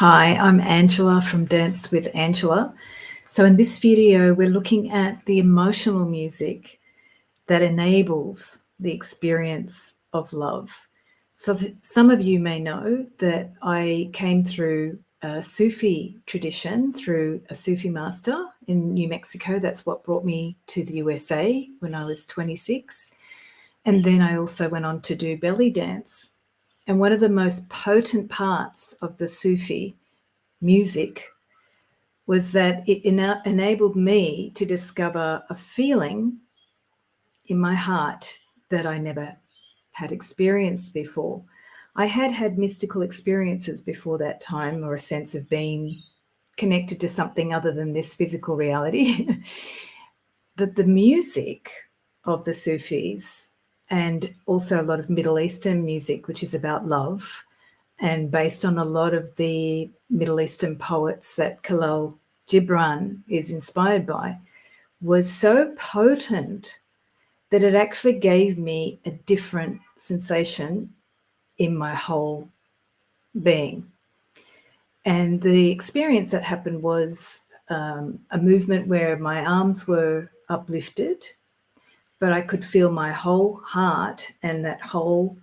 Hi, I'm Angela from Dance with Angela. So in this video, we're looking at the emotional music that enables the experience of love. So some of you may know that I came through a Sufi tradition through a Sufi master in New Mexico. That's what brought me to the USA when I was 26. And then I also went on to do belly dance. And one of the most potent parts of the Sufi music was that it enabled me to discover a feeling in my heart that I never had experienced before. I had had mystical experiences before that time, or a sense of being connected to something other than this physical reality. But the music of the Sufis, and also a lot of Middle Eastern music, which is about love, and based on a lot of the Middle Eastern poets that Khalil Gibran is inspired by, was so potent that it actually gave me a different sensation in my whole being. And the experience that happened was a movement where my arms were uplifted, but I could feel my whole heart and that whole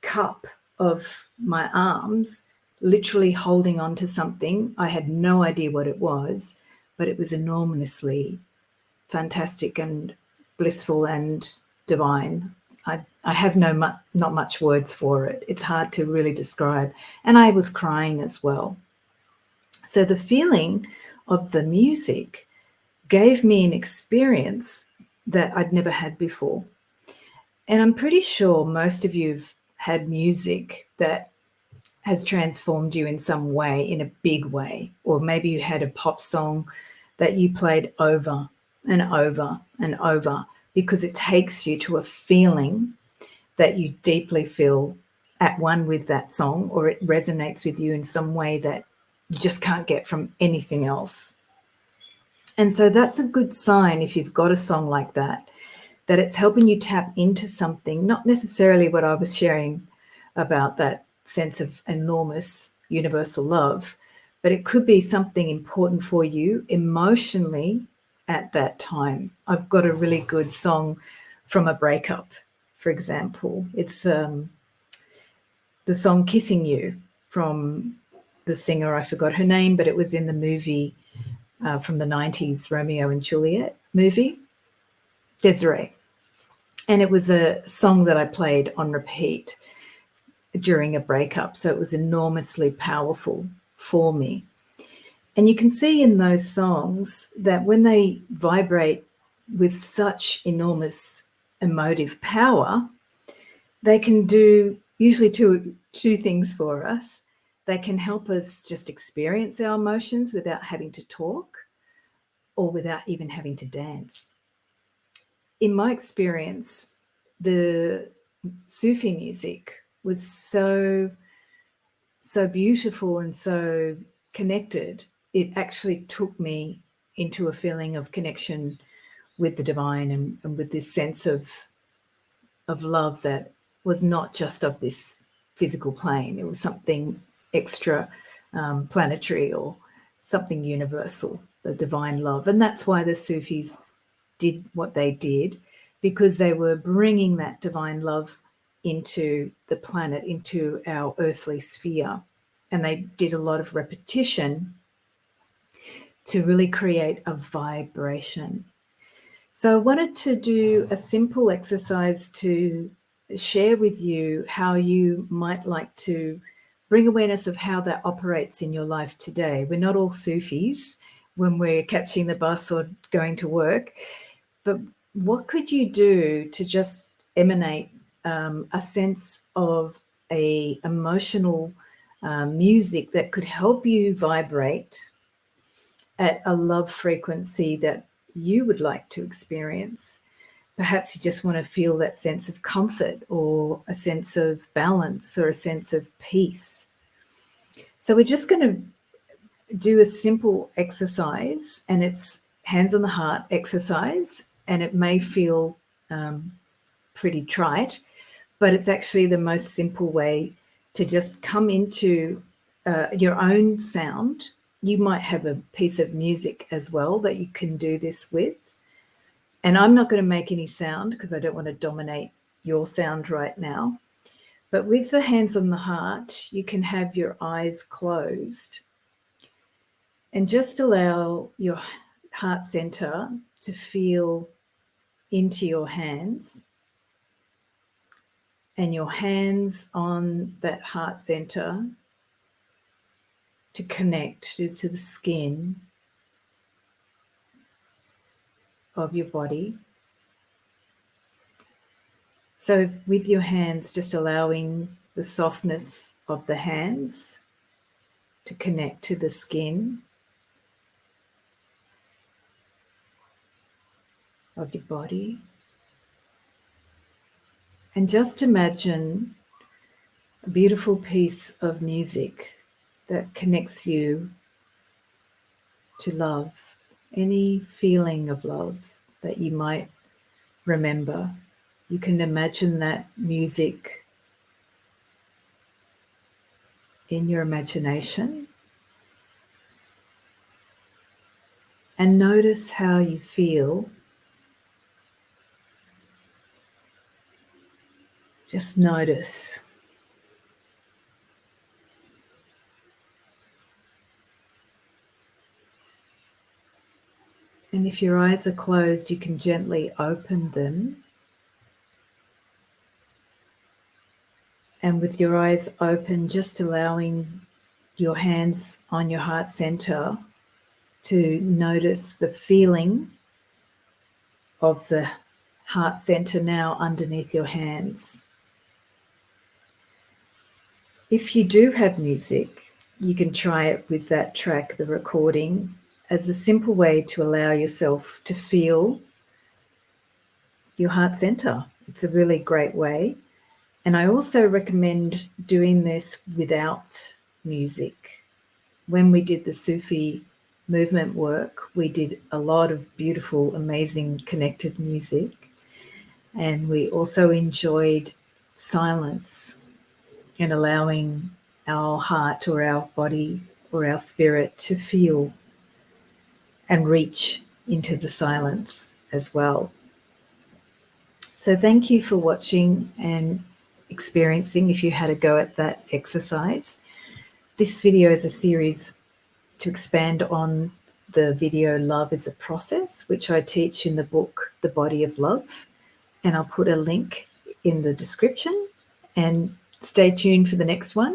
cup of my arms literally holding on to something. I had no idea what it was, but it was enormously fantastic and blissful and divine. I have not much words for it. It's hard to really describe. And I was crying as well. So the feeling of the music gave me an experience that I'd never had before. And I'm pretty sure most of you've had music that has transformed you in some way, in a big way. Or maybe you had a pop song that you played over and over and over because it takes you to a feeling that you deeply feel at one with that song, or it resonates with you in some way that you just can't get from anything else. And so that's a good sign if you've got a song like that it's helping you tap into something, not necessarily what I was sharing about that sense of enormous universal love, but it could be something important for you emotionally at that time. I've got a really good song from a breakup, for example. It's the song Kissing You from the singer, I forgot her name, but it was in the movie from the 90s, Romeo and Juliet movie, Desiree. And it was a song that I played on repeat during a breakup. So it was enormously powerful for me. And you can see in those songs that when they vibrate with such enormous emotive power, they can do usually two things for us. They can help us just experience our emotions without having to talk or without even having to dance. In my experience, the Sufi music was so beautiful and so connected. It actually took me into a feeling of connection with the divine and with this sense of love that was not just of this physical plane. It was something extra planetary or something universal, the divine love. And that's why the Sufis did what they did, because they were bringing that divine love into the planet, into our earthly sphere. And they did a lot of repetition to really create a vibration. So I wanted to do a simple exercise to share with you how you might like to bring awareness of how that operates in your life today. We're not all Sufis when we're catching the bus or going to work, but what could you do to just emanate a sense of a emotional music that could help you vibrate at a love frequency that you would like to experience? Perhaps you just want to feel that sense of comfort or a sense of balance or a sense of peace. So we're just going to do a simple exercise, and it's hands on the heart exercise, and it may feel pretty trite, but it's actually the most simple way to just come into your own sound. You might have a piece of music as well that you can do this with. And I'm not going to make any sound because I don't want to dominate your sound right now. But with the hands on the heart, you can have your eyes closed and just allow your heart center to feel into your hands, and your hands on that heart center to connect to the skin of your body. So with your hands, just allowing the softness of the hands to connect to the skin of your body. And just imagine a beautiful piece of music that connects you to love, any feeling of love that you might remember. You can imagine that music in your imagination and notice how you feel. Just notice. And if your eyes are closed, you can gently open them. And with your eyes open, just allowing your hands on your heart center to notice the feeling of the heart center now underneath your hands. If you do have music, you can try it with that track, the recording, as a simple way to allow yourself to feel your heart center. It's a really great way. And I also recommend doing this without music. When we did the Sufi movement work, we did a lot of beautiful, amazing connected music. And we also enjoyed silence and allowing our heart or our body or our spirit to feel and reach into the silence as well. So thank you for watching and experiencing if you had a go at that exercise. This video is a series to expand on the video Love is a Process, which I teach in the book The Body of Love, and I'll put a link in the description. And stay tuned for the next one,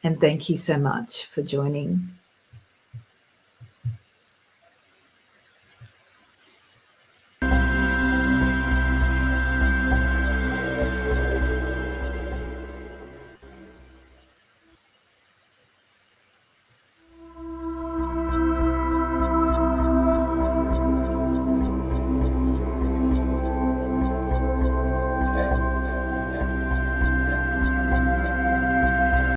and thank you so much for joining.